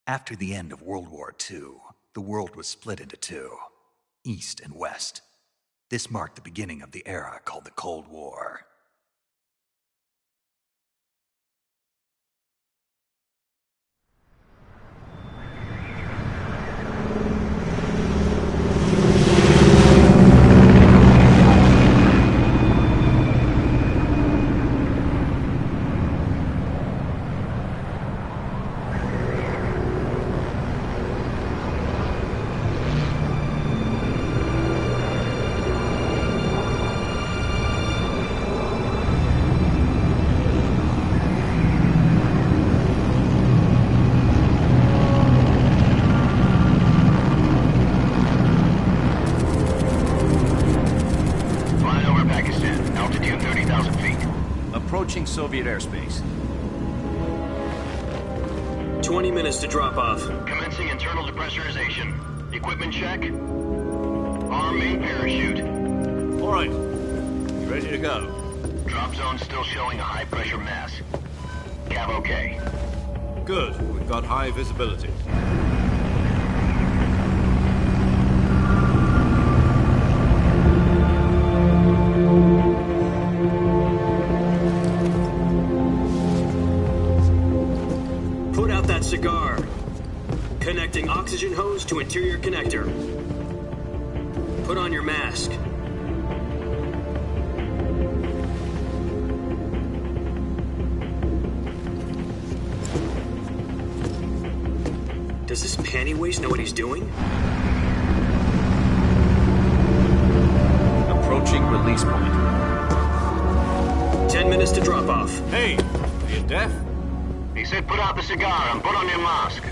After the end of World War II, the world was split into two, East and West. This marked the beginning of the era called the Cold War. Approaching Soviet airspace. 20 minutes to drop off. Commencing internal depressurization. Equipment check. Arm main parachute. All right. You ready to go? Drop zone still showing a high pressure mass. Cav okay. Good. We've got high visibility. Put out that cigar. Connecting oxygen hose to interior connector. Put on your mask. Does this panty waste know what he's doing? Approaching release point. 10 minutes to drop off. Hey, are you deaf? He said put out the cigar and put on your mask.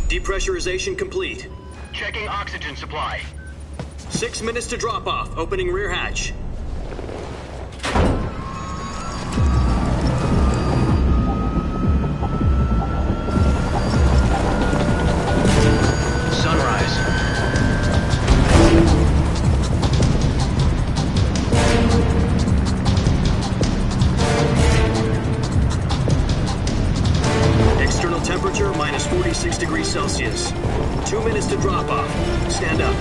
Depressurization complete. Checking oxygen supply. 6 minutes to drop off. Opening rear hatch. Sunrise. External temperature minus 46 degrees Celsius. 2 minutes to drop off. Stand up.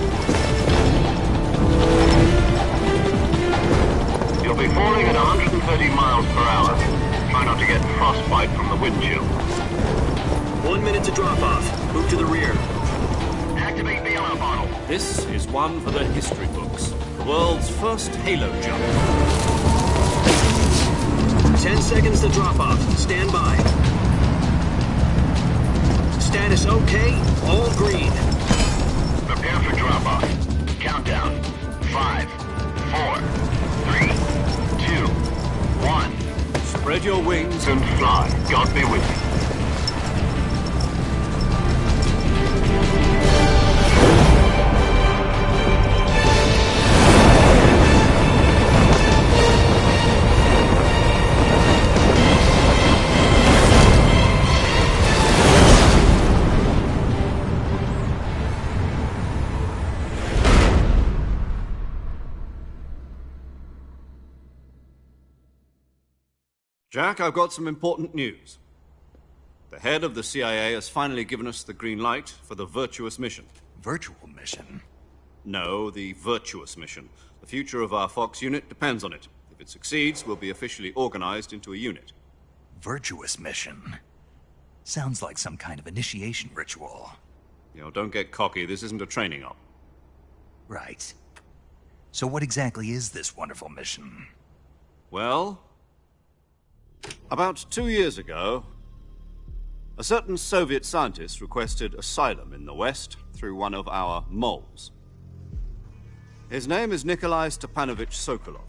You'll be falling at 130 miles per hour. Try not to get frostbite from the wind chill. 1 minute to drop off. Move to the rear. Activate bailout bottle. This is one for the history books. The world's first halo jump. 10 seconds to drop off. Stand by. Status okay. All green. Prepare for drop-off. Countdown. 5, 4, 3, 2, 1. Spread your wings And fly. God be with you. Jack, I've got some important news. The head of the CIA has finally given us the green light for the Virtuous mission. Virtual mission? No, the Virtuous mission. The future of our Fox unit depends on it. If it succeeds, we'll be officially organized into a unit. Virtuous mission? Sounds like some kind of initiation ritual. You know, don't get cocky. This isn't a training op. Right. So what exactly is this wonderful mission? Well, about 2 years ago, a certain Soviet scientist requested asylum in the West through one of our moles. His name is Nikolai Stepanovich Sokolov.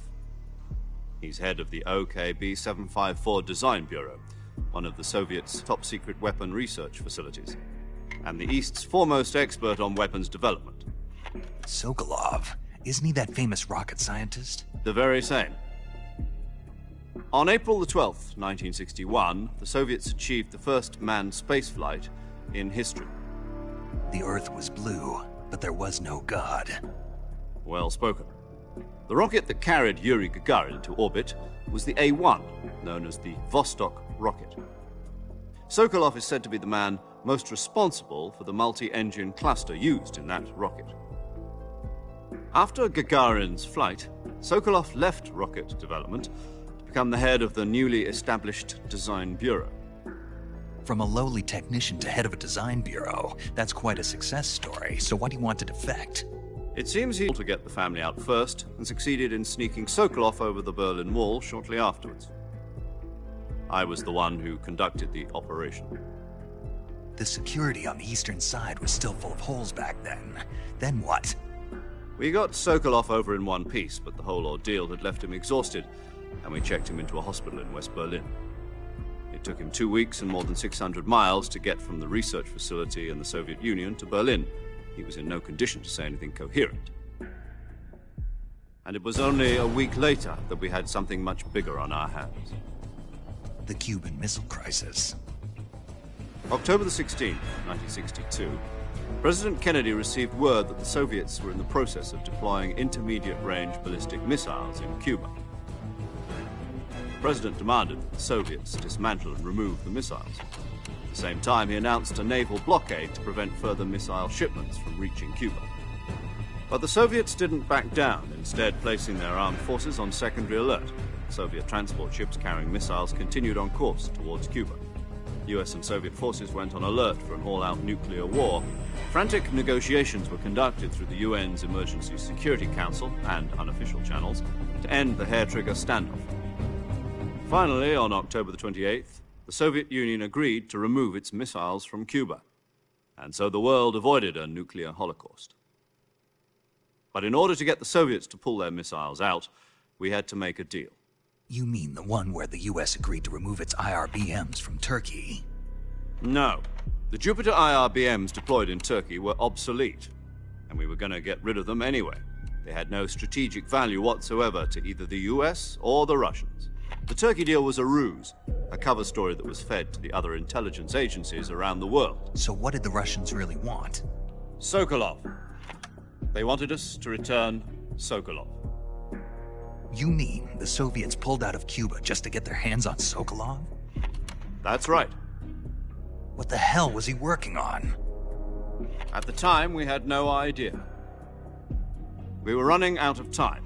He's head of the OKB-754 Design Bureau, one of the Soviets' top-secret weapon research facilities, and the East's foremost expert on weapons development. Sokolov? Isn't he that famous rocket scientist? The very same. On April the 12th, 1961, the Soviets achieved the first manned spaceflight in history. The Earth was blue, but there was no God. Well spoken. The rocket that carried Yuri Gagarin to orbit was the A-1, known as the Vostok rocket. Sokolov is said to be the man most responsible for the multi-engine cluster used in that rocket. After Gagarin's flight, Sokolov left rocket development to become the head of the newly established Design Bureau. From a lowly technician to head of a design bureau, that's quite a success story. So why do you want to defect? It seems he wanted to get the family out first and succeeded in sneaking Sokolov over the Berlin Wall shortly afterwards. I was the one who conducted the operation. The security on the eastern side was still full of holes back then. Then what? We got Sokolov over in one piece, but the whole ordeal had left him exhausted, and we checked him into a hospital in West Berlin. It took him 2 weeks and more than 600 miles to get from the research facility in the Soviet Union to Berlin. He was in no condition to say anything coherent. And it was only a week later that we had something much bigger on our hands. The Cuban Missile Crisis. October the 16th, 1962, President Kennedy received word that the Soviets were in the process of deploying intermediate-range ballistic missiles in Cuba. The President demanded that the Soviets dismantle and remove the missiles. At the same time, he announced a naval blockade to prevent further missile shipments from reaching Cuba. But the Soviets didn't back down, instead placing their armed forces on secondary alert. Soviet transport ships carrying missiles continued on course towards Cuba. US and Soviet forces went on alert for an all-out nuclear war. Frantic negotiations were conducted through the UN's Emergency Security Council and unofficial channels to end the hair-trigger standoff. Finally, on October the 28th, the Soviet Union agreed to remove its missiles from Cuba, and so the world avoided a nuclear holocaust. But in order to get the Soviets to pull their missiles out, we had to make a deal. You mean the one where the US agreed to remove its IRBMs from Turkey? No. The Jupiter IRBMs deployed in Turkey were obsolete, and we were going to get rid of them anyway. They had no strategic value whatsoever to either the US or the Russians. The Turkey deal was a ruse, a cover story that was fed to the other intelligence agencies around the world. So what did the Russians really want? Sokolov. They wanted us to return Sokolov. You mean the Soviets pulled out of Cuba just to get their hands on Sokolov? That's right. What the hell was he working on? At the time, we had no idea. We were running out of time.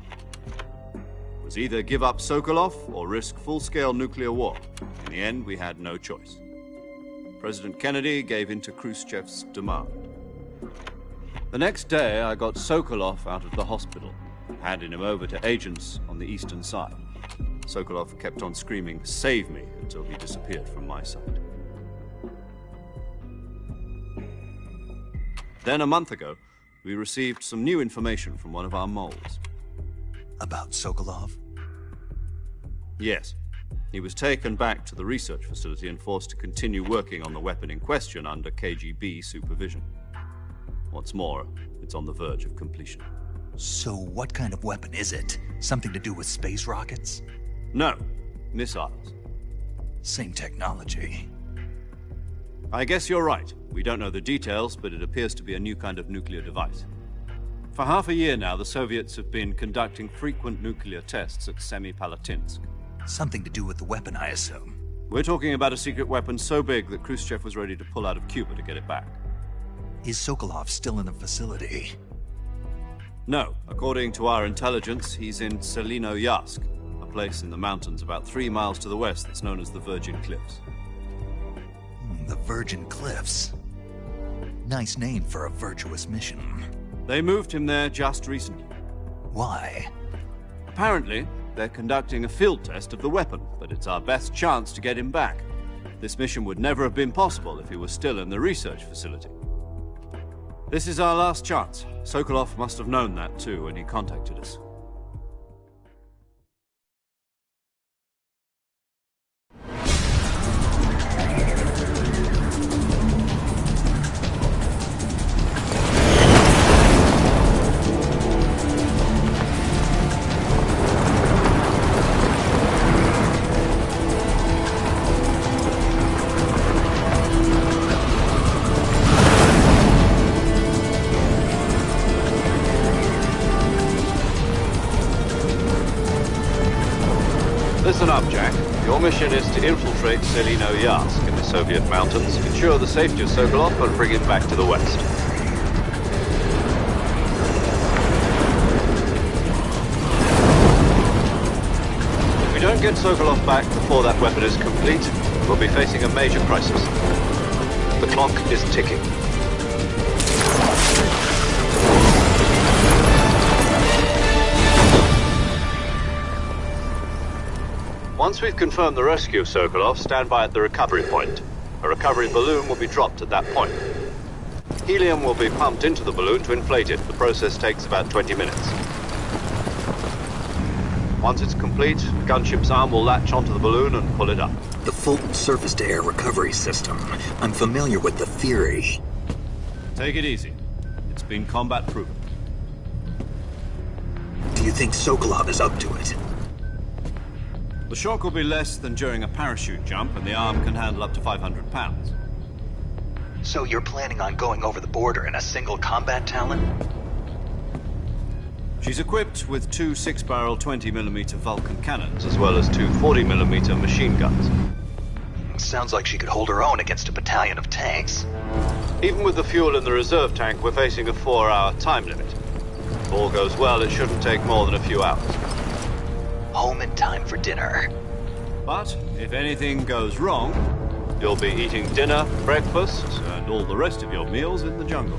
It was either give up Sokolov or risk full-scale nuclear war. In the end, we had no choice. President Kennedy gave in to Khrushchev's demand. The next day, I got Sokolov out of the hospital, handing him over to agents on the eastern side. Sokolov kept on screaming, "Save me," until he disappeared from my sight. Then a month ago, we received some new information from one of our moles. About Sokolov? Yes. He was taken back to the research facility and forced to continue working on the weapon in question under KGB supervision. What's more, it's on the verge of completion. So what kind of weapon is it? Something to do with space rockets? No, missiles. Same technology. I guess you're right. We don't know the details, but it appears to be a new kind of nuclear device. For half a year now, the Soviets have been conducting frequent nuclear tests at Semipalatinsk. Something to do with the weapon, I assume. We're talking about a secret weapon so big that Khrushchev was ready to pull out of Cuba to get it back. Is Sokolov still in the facility? No. According to our intelligence, he's in Selino-Yarsk, a place in the mountains about 3 miles to the west that's known as the Virgin Cliffs. The Virgin Cliffs. Nice name for a virtuous mission. They moved him there just recently. Why? Apparently, they're conducting a field test of the weapon, but it's our best chance to get him back. This mission would never have been possible if he was still in the research facility. This is our last chance. Sokolov must have known that too when he contacted us. Listen up, Jack. Your mission is to infiltrate Selino-Yarsk in the Soviet mountains, ensure the safety of Sokolov, and bring him back to the west. If we don't get Sokolov back before that weapon is complete, we'll be facing a major crisis. The clock is ticking. Once we've confirmed the rescue of Sokolov, stand by at the recovery point. A recovery balloon will be dropped at that point. Helium will be pumped into the balloon to inflate it. The process takes about 20 minutes. Once it's complete, the gunship's arm will latch onto the balloon and pull it up. The Fulton surface-to-air recovery system. I'm familiar with the theory. Take it easy. It's been combat-proven. Do you think Sokolov is up to it? The shock will be less than during a parachute jump, and the arm can handle up to 500 pounds. So you're planning on going over the border in a single combat Talon? She's equipped with 2 6-barrel 20mm Vulcan cannons, as well as 2 40mm machine guns. Sounds like she could hold her own against a battalion of tanks. Even with the fuel in the reserve tank, we're facing a 4-hour time limit. If all goes well, it shouldn't take more than a few hours. Home in time for dinner. But if anything goes wrong, you'll be eating dinner, breakfast, and all the rest of your meals in the jungle.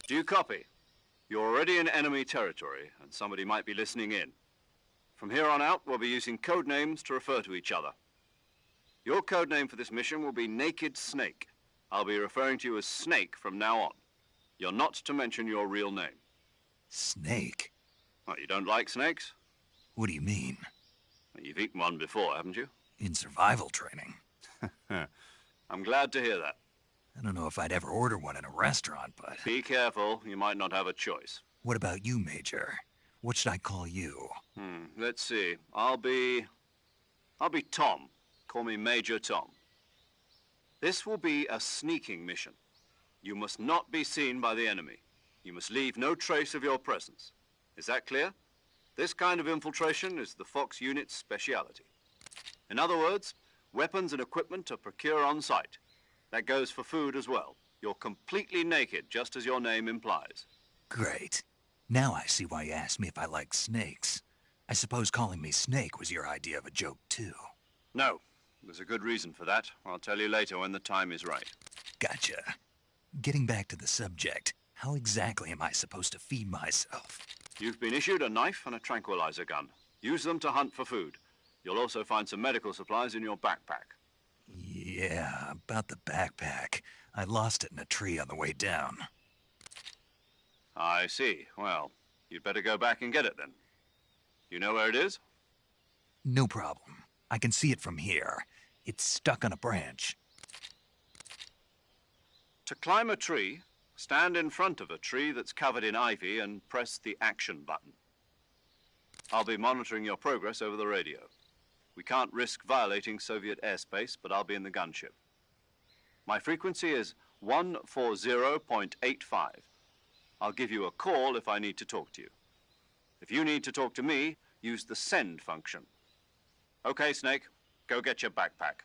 Do you copy? You're already in enemy territory, and somebody might be listening in. From here on out, we'll be using code names to refer to each other. Your code name for this mission will be Naked Snake. I'll be referring to you as Snake from now on. You're not to mention your real name. Snake? What, you don't like snakes? What do you mean? Well, you've eaten one before, haven't you? In survival training. I'm glad to hear that. I don't know if I'd ever order one in a restaurant, but... Be careful, you might not have a choice. What about you, Major? What should I call you? Let's see. I'll be Tom. Call me Major Tom. This will be a sneaking mission. You must not be seen by the enemy. You must leave no trace of your presence. Is that clear? This kind of infiltration is the Fox unit's speciality. In other words, weapons and equipment are procured on site. That goes for food as well. You're completely naked, just as your name implies. Great. Now I see why you asked me if I like snakes. I suppose calling me Snake was your idea of a joke, too. No. There's a good reason for that. I'll tell you later when the time is right. Gotcha. Getting back to the subject, how exactly am I supposed to feed myself? You've been issued a knife and a tranquilizer gun. Use them to hunt for food. You'll also find some medical supplies in your backpack. Yeah, about the backpack. I lost it in a tree on the way down. I see. Well, you'd better go back and get it then. You know where it is? No problem. I can see it from here. It's stuck on a branch. To climb a tree, stand in front of a tree that's covered in ivy and press the action button. I'll be monitoring your progress over the radio. We can't risk violating Soviet airspace, but I'll be in the gunship. My frequency is 140.85. I'll give you a call if I need to talk to you. If you need to talk to me, use the send function. Okay, Snake, go get your backpack.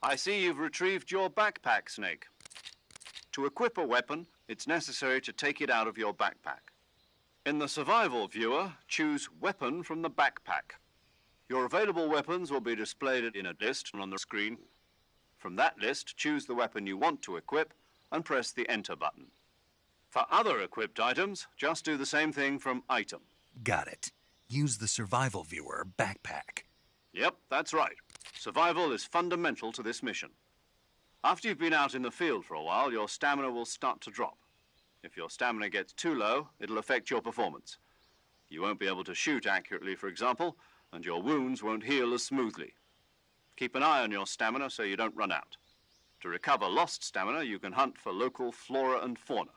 I see you've retrieved your backpack, Snake. To equip a weapon, it's necessary to take it out of your backpack. In the survival viewer, choose Weapon from the backpack. Your available weapons will be displayed in a list on the screen. From that list, choose the weapon you want to equip and press the Enter button. For other equipped items, just do the same thing from Item. Got it. Use the survival viewer backpack. Yep, that's right. Survival is fundamental to this mission. After you've been out in the field for a while, your stamina will start to drop. If your stamina gets too low, it'll affect your performance. You won't be able to shoot accurately, for example, and your wounds won't heal as smoothly. Keep an eye on your stamina so you don't run out. To recover lost stamina, you can hunt for local flora and fauna.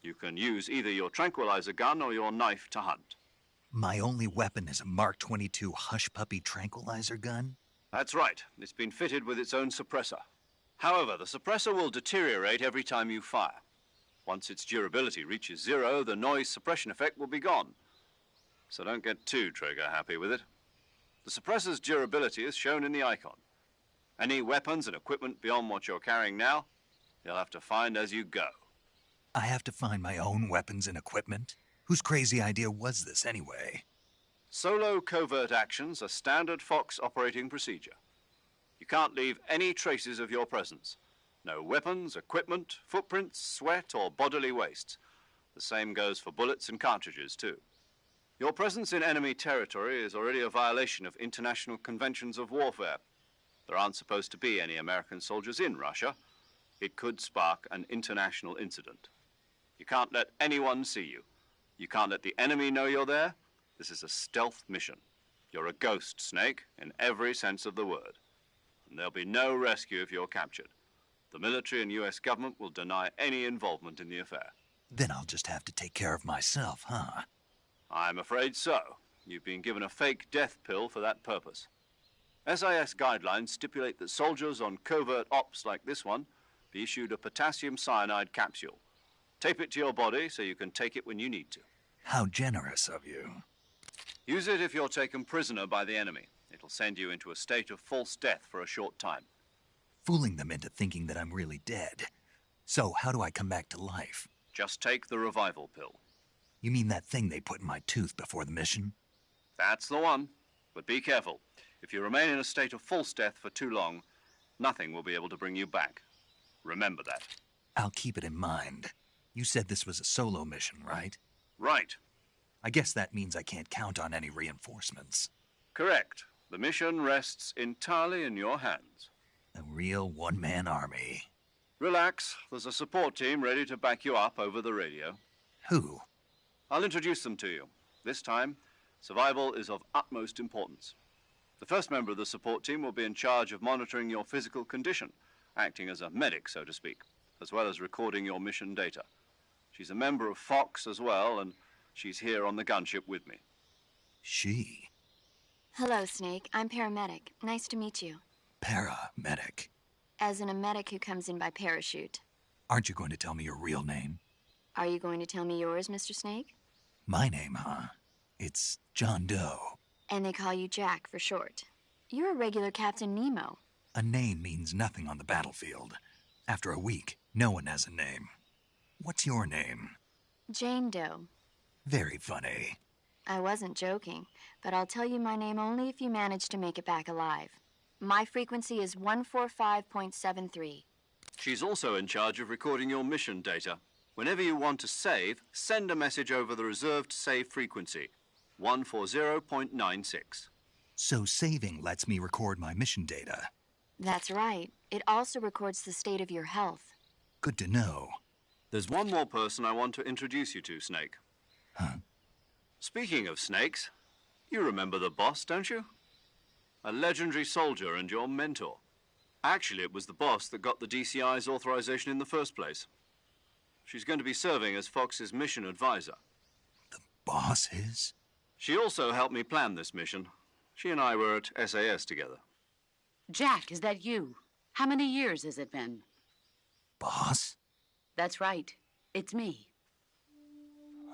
You can use either your tranquilizer gun or your knife to hunt. My only weapon is a Mark 22 Hush Puppy tranquilizer gun? That's right. It's been fitted with its own suppressor. However, the suppressor will deteriorate every time you fire. Once its durability reaches 0, the noise suppression effect will be gone. So don't get too trigger-happy with it. The suppressor's durability is shown in the icon. Any weapons and equipment beyond what you're carrying now, you'll have to find as you go. I have to find my own weapons and equipment? Whose crazy idea was this, anyway? Solo covert actions are standard Fox operating procedure. You can't leave any traces of your presence. No weapons, equipment, footprints, sweat, or bodily waste. The same goes for bullets and cartridges, too. Your presence in enemy territory is already a violation of international conventions of warfare. There aren't supposed to be any American soldiers in Russia. It could spark an international incident. You can't let anyone see you. You can't let the enemy know you're there. This is a stealth mission. You're a ghost, Snake, in every sense of the word. And there'll be no rescue if you're captured. The military and U.S. government will deny any involvement in the affair. Then I'll just have to take care of myself, huh? I'm afraid so. You've been given a fake death pill for that purpose. SIS guidelines stipulate that soldiers on covert ops like this one be issued a potassium cyanide capsule. Tape it to your body so you can take it when you need to. How generous of you. Use it if you're taken prisoner by the enemy. It'll send you into a state of false death for a short time. Fooling them into thinking that I'm really dead. So how do I come back to life? Just take the revival pill. You mean that thing they put in my tooth before the mission? That's the one. But be careful. If you remain in a state of false death for too long, nothing will be able to bring you back. Remember that. I'll keep it in mind. You said this was a solo mission, right? Right. I guess that means I can't count on any reinforcements. Correct. The mission rests entirely in your hands. A real one-man army. Relax. There's a support team ready to back you up over the radio. Who? I'll introduce them to you. This time, survival is of utmost importance. The first member of the support team will be in charge of monitoring your physical condition, acting as a medic, so to speak, as well as recording your mission data. She's a member of Fox as well, and she's here on the gunship with me. She? Hello, Snake. I'm paramedic. Nice to meet you. Paramedic. As in a medic who comes in by parachute. Aren't you going to tell me your real name? Are you going to tell me yours, Mr. Snake? My name, huh? It's John Doe. And they call you Jack for short. You're a regular Captain Nemo. A name means nothing on the battlefield. After a week, no one has a name. What's your name? Jane Doe. Very funny. I wasn't joking, but I'll tell you my name only if you manage to make it back alive. My frequency is 145.73. She's also in charge of recording your mission data. Whenever you want to save, send a message over the reserved save frequency, 140.96. So saving lets me record my mission data. That's right. It also records the state of your health. Good to know. There's one more person I want to introduce you to, Snake. Huh? Speaking of snakes, you remember the boss, don't you? A legendary soldier and your mentor. Actually, it was the boss that got the DCI's authorization in the first place. She's going to be serving as Fox's mission advisor. The boss is? She also helped me plan this mission. She and I were at SAS together. Jack, is that you? How many years has it been? Boss? That's right. It's me.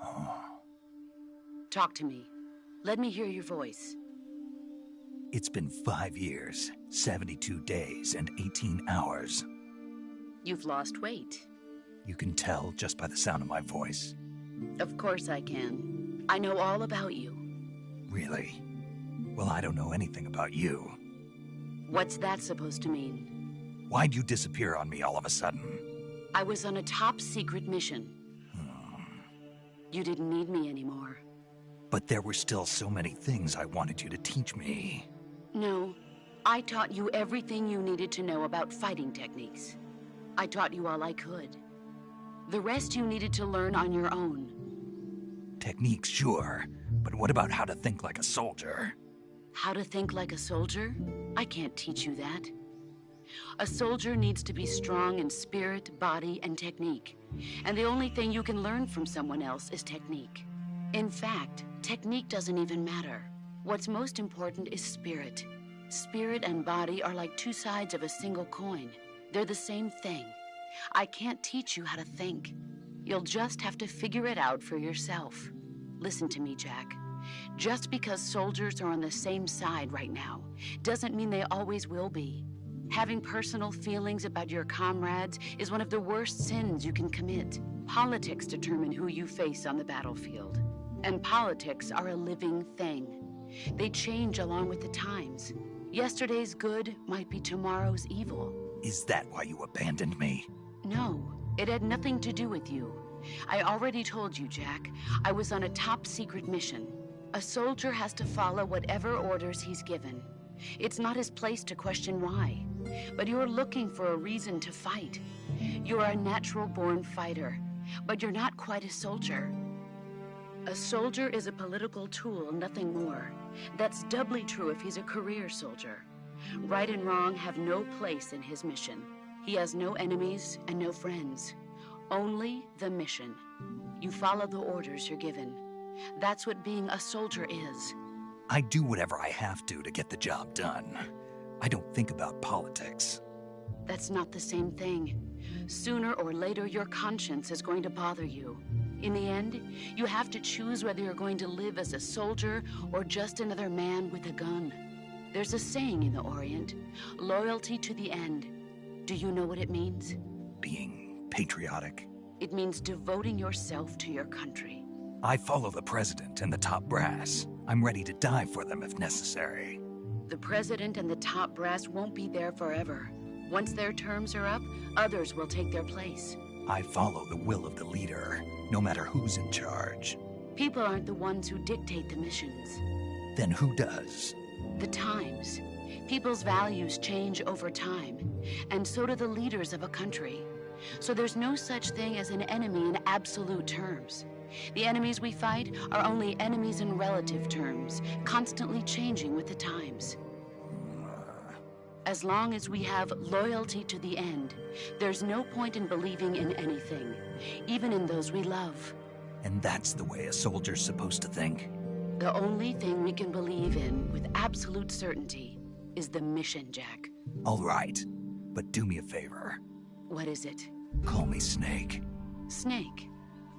Oh. Talk to me. Let me hear your voice. It's been 5 years, 72 days, and 18 hours. You've lost weight. You can tell just by the sound of my voice. Of course I can. I know all about you. Really? Well, I don't know anything about you. What's that supposed to mean? Why'd you disappear on me all of a sudden? I was on a top-secret mission. You didn't need me anymore. But there were still so many things I wanted you to teach me. No, I taught you everything you needed to know about fighting techniques. I taught you all I could. The rest you needed to learn on your own. Techniques, sure. But what about how to think like a soldier? How to think like a soldier? I can't teach you that. A soldier needs to be strong in spirit, body, and technique. And the only thing you can learn from someone else is technique. In fact, technique doesn't even matter. What's most important is spirit. Spirit and body are like two sides of a single coin. They're the same thing. I can't teach you how to think. You'll just have to figure it out for yourself. Listen to me, Jack. Just because soldiers are on the same side right now doesn't mean they always will be. Having personal feelings about your comrades is one of the worst sins you can commit. Politics determine who you face on the battlefield. And politics are a living thing. They change along with the times. Yesterday's good might be tomorrow's evil. Is that why you abandoned me? No, it had nothing to do with you. I already told you, Jack. I was on a top-secret mission. A soldier has to follow whatever orders he's given. It's not his place to question why. But you're looking for a reason to fight. You're a natural-born fighter, but you're not quite a soldier. A soldier is a political tool, nothing more. That's doubly true if he's a career soldier. Right and wrong have no place in his mission. He has no enemies and no friends. Only the mission. You follow the orders you're given. That's what being a soldier is. I do whatever I have to get the job done. I don't think about politics. That's not the same thing. Sooner or later, your conscience is going to bother you. In the end, you have to choose whether you're going to live as a soldier or just another man with a gun. There's a saying in the Orient, loyalty to the end. Do you know what it means? Being patriotic. It means devoting yourself to your country. I follow the president and the top brass. I'm ready to die for them if necessary. The president and the top brass won't be there forever. Once their terms are up, others will take their place. I follow the will of the leader, no matter who's in charge. People aren't the ones who dictate the missions. Then who does? The times. People's values change over time, and so do the leaders of a country. So there's no such thing as an enemy in absolute terms. The enemies we fight are only enemies in relative terms, constantly changing with the times. As long as we have loyalty to the end, there's no point in believing in anything, even in those we love. And that's the way a soldier's supposed to think? The only thing we can believe in with absolute certainty is the mission, Jack. All right, but do me a favor. What is it? Call me Snake. Snake.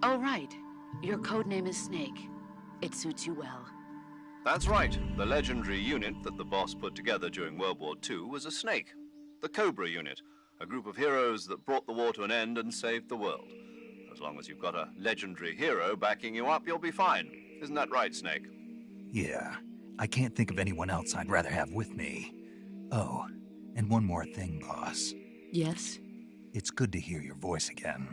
Oh, right. Your codename is Snake. It suits you well. That's right. The legendary unit that the boss put together during World War II was a snake. The Cobra unit, a group of heroes that brought the war to an end and saved the world. As long as you've got a legendary hero backing you up, you'll be fine. Isn't that right, Snake? Yeah, I can't think of anyone else I'd rather have with me. Oh, and one more thing, boss. Yes? It's good to hear your voice again.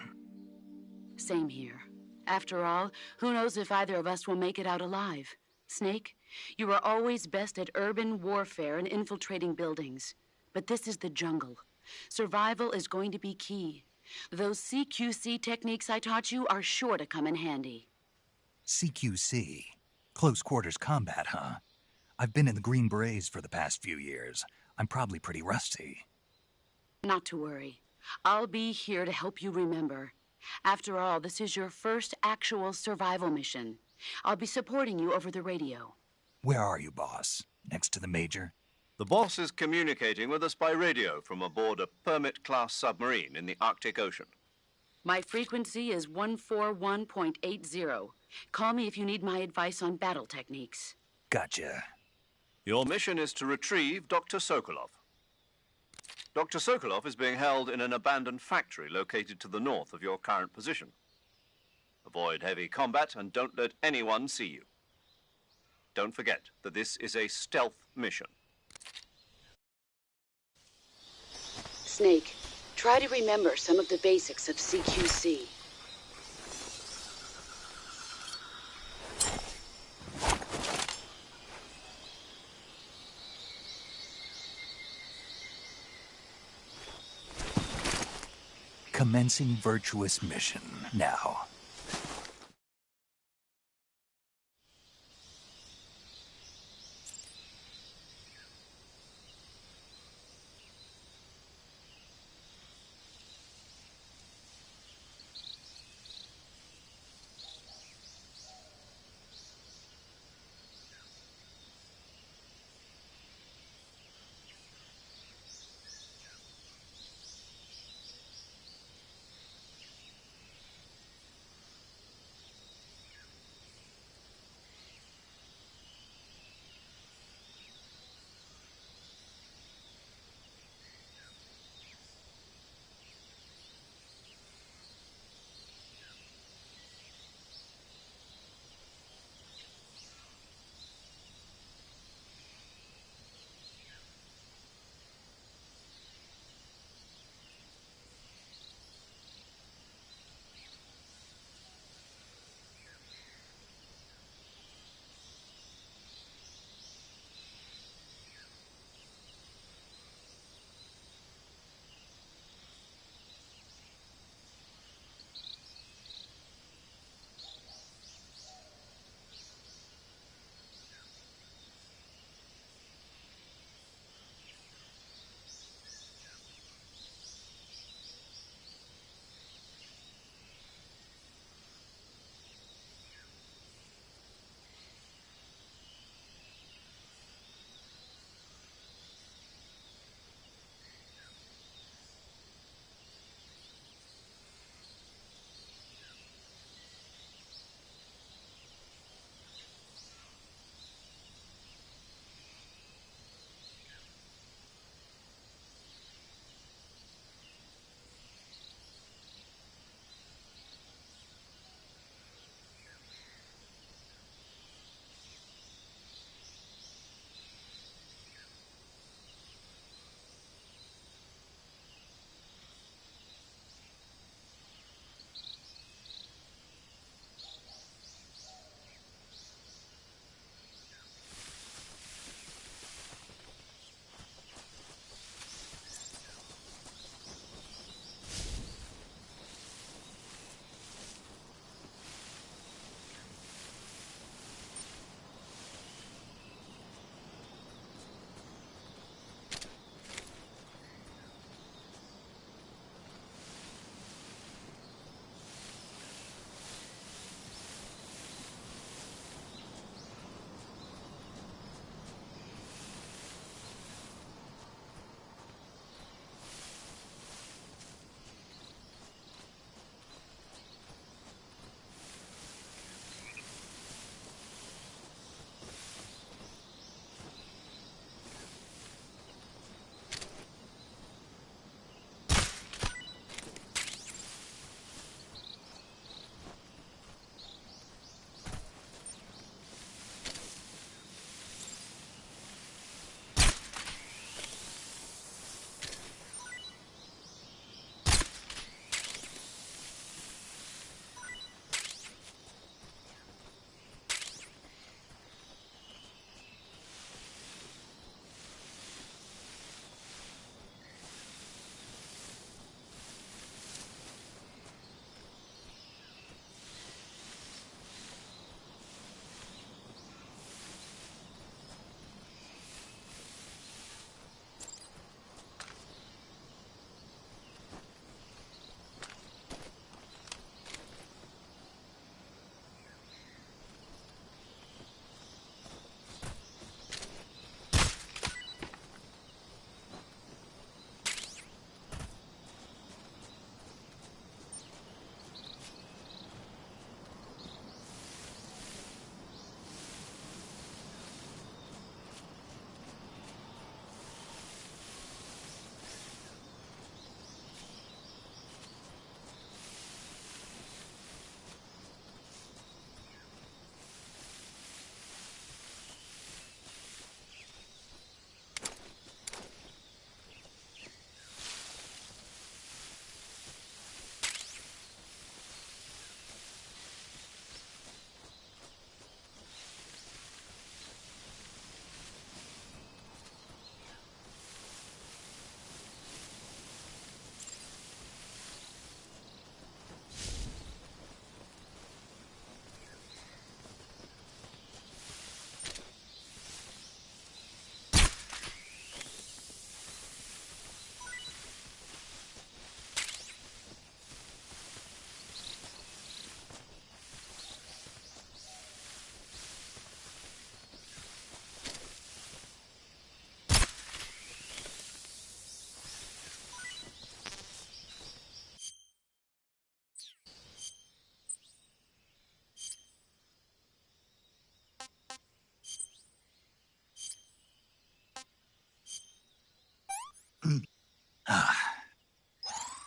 Same here. After all, who knows if either of us will make it out alive? Snake, you were always best at urban warfare and infiltrating buildings. But this is the jungle. Survival is going to be key. Those CQC techniques I taught you are sure to come in handy. CQC? Close quarters combat, huh? I've been in the Green Berets for the past few years. I'm probably pretty rusty. Not to worry. I'll be here to help you remember. After all, this is your first actual survival mission. I'll be supporting you over the radio. Where are you, boss? Next to the Major? The boss is communicating with us by radio from aboard a Permit-class submarine in the Arctic Ocean. My frequency is 141.80. Call me if you need my advice on battle techniques. Gotcha. Your mission is to retrieve Dr. Sokolov. Dr. Sokolov is being held in an abandoned factory located to the north of your current position. Avoid heavy combat and don't let anyone see you. Don't forget that this is a stealth mission. Snake, try to remember some of the basics of CQC. Commencing virtuous mission now.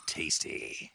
Tasty.